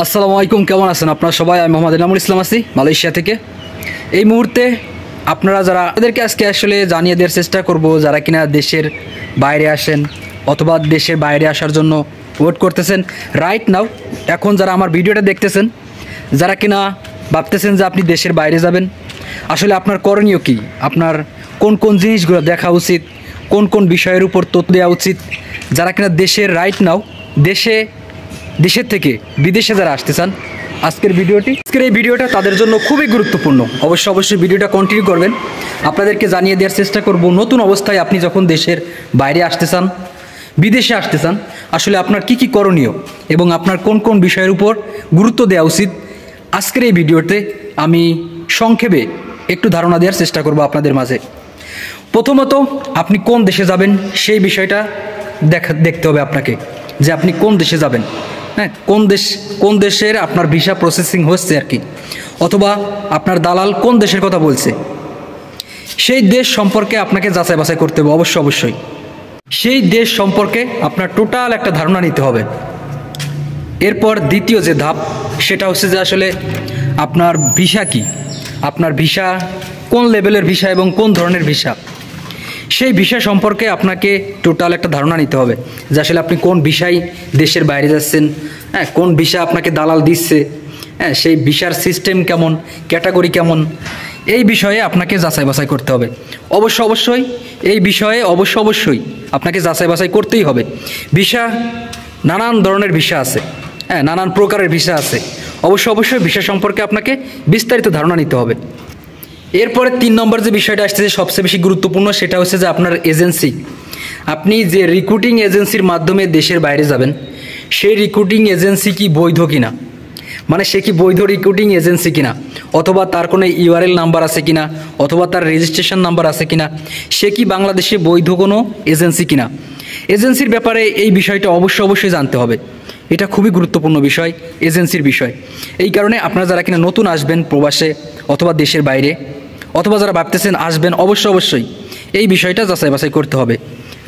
আসসালামু আলাইকুম, কেমন আছেন আপনারা সবাই? আমি মোহাম্মদ এনামুল ইসলাম আছি মালয়েশিয়া থেকে। এই মুহূর্তে আপনারা যারা তাদেরকে আজকে আসলে জানিয়ে দেওয়ার চেষ্টা করব, যারা কিনা দেশের বাইরে আসেন অথবা দেশের বাইরে আসার জন্য ওয়েট করতেছেন রাইট নাও। এখন যারা আমার ভিডিওটা দেখতেছেন, যারা কিনা ভাবতেছেন যে আপনি দেশের বাইরে যাবেন, আসলে আপনার করণীয় কী, আপনার কোন কোন জিনিসগুলো দেখা উচিত, কোন কোন বিষয়ের উপর তথ্য দেওয়া উচিত, যারা কিনা দেশের রাইট নাও দেশের থেকে বিদেশে যারা আসতে চান, আজকের এই ভিডিওটা তাদের জন্য খুবই গুরুত্বপূর্ণ। অবশ্যই ভিডিওটা কন্টিনিউ করবেন। আপনাদেরকে জানিয়ে দেওয়ার চেষ্টা করব, নতুন অবস্থায় আপনি যখন দেশের বাইরে আসতে চান, বিদেশে আসতে চান, আসলে আপনার কি কি করণীয় এবং আপনার কোন কোন বিষয়ের উপর গুরুত্ব দেওয়া উচিত, আজকের এই ভিডিওতে আমি সংক্ষেপে একটু ধারণা দেওয়ার চেষ্টা করব আপনাদের মাঝে। প্রথমত, আপনি কোন দেশে যাবেন সেই বিষয়টা দেখতে হবে আপনাকে, যে আপনি কোন দেশে যাবেন। হ্যাঁ, কোন দেশের আপনার ভিসা প্রসেসিং হচ্ছে আর কি, অথবা আপনার দালাল কোন দেশের কথা বলছে, সেই দেশ সম্পর্কে আপনাকে যাচাই বাছাই করতে হবে। অবশ্যই সেই দেশ সম্পর্কে আপনার টোটাল একটা ধারণা নিতে হবে। এরপর দ্বিতীয় যে ধাপ, সেটা হচ্ছে যে আসলে আপনার ভিসা কি, আপনার ভিসা কোন লেভেলের ভিসা এবং কোন ধরনের ভিসা, সেই ভিসা সম্পর্কে আপনাকে টোটাল একটা ধারণা নিতে হবে, যে আসলে আপনি কোন ভিসায় দেশের বাইরে যাচ্ছেন, হ্যাঁ, কোন ভিসা আপনাকে দালাল দিচ্ছে, হ্যাঁ, সেই ভিসার সিস্টেম কেমন, ক্যাটাগরি কেমন, এই বিষয়ে আপনাকে যাচাই বাছাই করতে হবে। অবশ্যই এই বিষয়ে অবশ্যই আপনাকে যাচাই বাছাই করতেই হবে। ভিসা নানান ধরনের ভিসা আছে, হ্যাঁ, নানান প্রকারের ভিসা আছে। অবশ্যই ভিসা সম্পর্কে আপনাকে বিস্তারিত ধারণা নিতে হবে। এরপরে 3 নম্বর যে বিষয়টা আসছে সবচেয়ে বেশি গুরুত্বপূর্ণ, সেটা হচ্ছে যে আপনার এজেন্সি। আপনি যে রিক্রুটিং এজেন্সির মাধ্যমে দেশের বাইরে যাবেন, সেই রিক্রুটিং এজেন্সি কি বৈধ কিনা, মানে সে কি বৈধ রিক্রুটিং এজেন্সি কিনা, অথবা তার কোনো ইউআরএল নাম্বার আছে কিনা, অথবা তার রেজিস্ট্রেশন নাম্বার আছে কিনা, সে কি বাংলাদেশে বৈধ কোনো এজেন্সি কিনা। এজেন্সির ব্যাপারে এই বিষয়টা অবশ্যই জানতে হবে। এটা খুবই গুরুত্বপূর্ণ বিষয়, এজেন্সির বিষয়। এই কারণে আপনারা যারা কিনা নতুন আসবেন প্রবাসে অথবা দেশের বাইরে, অথবা যারা ভাবতেছেন আসবেন, অবশ্যই এই বিষয়টা যাচাই বাছাই করতে হবে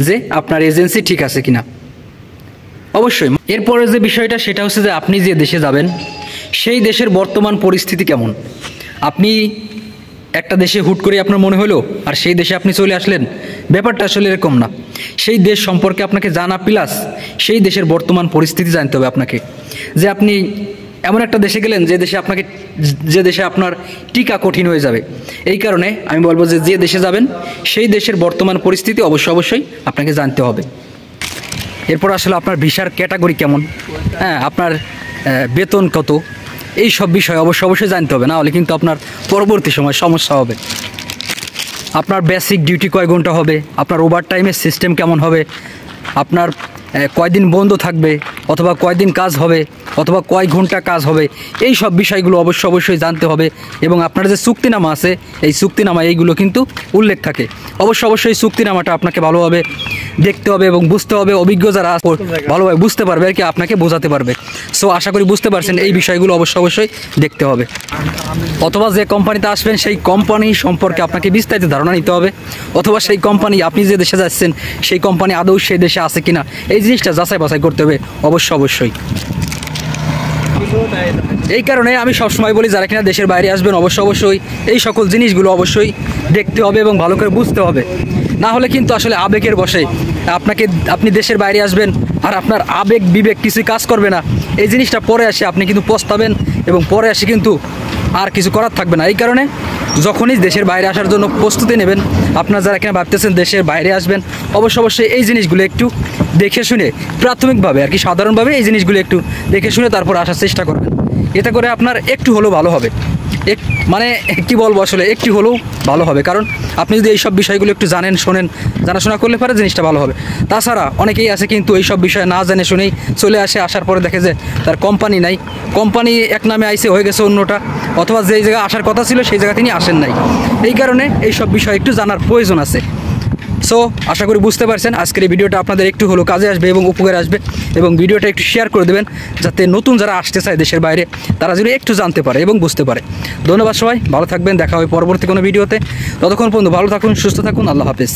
যে আপনার এজেন্সি ঠিক আছে কিনা। অবশ্যই এরপরে যে বিষয়টা, সেটা হচ্ছে যে আপনি যে দেশে যাবেন সেই দেশের বর্তমান পরিস্থিতি কেমন। আপনি একটা দেশে হুট করে আপনার মনে হলো আর সেই দেশে আপনি চলে আসলেন, ব্যাপারটা আসলে এরকম না। সেই দেশ সম্পর্কে আপনাকে জানা, প্লাস সেই দেশের বর্তমান পরিস্থিতি জানতে হবে আপনাকে, যে আপনি এমন একটা দেশে গেলেন যে দেশে আপনার টিকা কঠিন হয়ে যাবে। এই কারণে আমি বলবো যে দেশে যাবেন সেই দেশের বর্তমান পরিস্থিতি অবশ্যই আপনাকে জানতে হবে। এরপর আসলে আপনার ভিসার ক্যাটাগরি কেমন, হ্যাঁ, আপনার বেতন কত, এই সব বিষয় অবশ্যই জানতে হবে, না হলে কিন্তু আপনার পরবর্তী সময় সমস্যা হবে। আপনার বেসিক ডিউটি কয় ঘন্টা হবে, আপনার ওভার টাইমের সিস্টেম কেমন হবে, আপনার কয়দিন বন্ধ থাকবে, অথবা কয়দিন কাজ হবে, অথবা কয় ঘন্টা কাজ হবে, এই সব বিষয়গুলো অবশ্যই জানতে হবে। এবং আপনার যে চুক্তিনামা আছে, এই চুক্তিনামা এইগুলো কিন্তু উল্লেখ থাকে। অবশ্যই চুক্তিনামাটা আপনাকে ভালোভাবে দেখতে হবে এবং বুঝতে হবে। অভিজ্ঞ যারা ভালোভাবে বুঝতে পারবে আর কি, আপনাকে বোঝাতে পারবে। সো আশা করি বুঝতে পারছেন, এই বিষয়গুলো অবশ্যই দেখতে হবে। অথবা যে কোম্পানিতে আসবেন সেই কোম্পানি সম্পর্কে আপনাকে বিস্তারিত ধারণা নিতে হবে, অথবা সেই কোম্পানি, আপনি যে দেশে যাচ্ছেন সেই কোম্পানি আদৌ সেই দেশে আছে কিনা, এই জিনিসটা যাচাই বাছাই করতে হবে অবশ্যই। এই কারণে আমি সবসময় বলি, যারা কিনা দেশের বাইরে আসবেন অবশ্যই এই সকল জিনিসগুলো অবশ্যই দেখতে হবে এবং ভালো করে বুঝতে হবে। না হলে কিন্তু আসলে আবেগের বশে আপনি দেশের বাইরে আসবেন আর আপনার আবেগ বিবেক কিছুই কাজ করবে না। এই জিনিসটা পরে আসে আপনি কিন্তু পস্তাবেন এবং পরে আসে কিন্তু আর কিছু করার থাকবে না। এই কারণে যখনই দেশের বাইরে আসার জন্য প্রস্তুতি নেবেন, আপনারা যারা কিনা ভাবতেছেন দেশের বাইরে আসবেন, অবশ্যই এই জিনিসগুলো একটু দেখে শুনে, প্রাথমিকভাবে আর কি, সাধারণভাবে এই জিনিসগুলো একটু দেখে শুনে তারপর আসার চেষ্টা করবেন। এতে করে আপনার একটু হলেও ভালো হবে। মানে কি বলবো, আসলে একটু হলেও ভালো হবে, কারণ আপনি যদি এইসব বিষয়গুলো একটু জানেন, শোনেন, জানাশোনা করলে পারে জিনিসটা ভালো হবে। তাছাড়া অনেকেই আছে কিন্তু এইসব বিষয় না জেনে শুনেই চলে আসে, আসার পরে দেখে যে তার কোম্পানি নাই, কোম্পানি এক নামে আইসে হয়ে গেছে অন্যটা, অথবা যেই জায়গায় আসার কথা ছিল সেই জায়গা তিনি আসেন নাই। এই কারণে এইসব বিষয় একটু জানার প্রয়োজন আছে। সো আশা করি বুঝতে পারছেন, আজকের এই ভিডিওটা আপনাদের একটু হলেও কাজে আসবে এবং উপকারে আসবে। এবং ভিডিওটা একটু শেয়ার করে দেবেন, যাতে নতুন যারা আসতে চায় দেশের বাইরে, তারা যেন একটু জানতে পারে এবং বুঝতে পারে। ধন্যবাদ সবাই, ভালো থাকবেন, দেখা হবে পরবর্তী কোনো ভিডিওতে। ততক্ষণ পর্যন্ত ভালো থাকুন, সুস্থ থাকুন, আল্লাহ হাফেজ।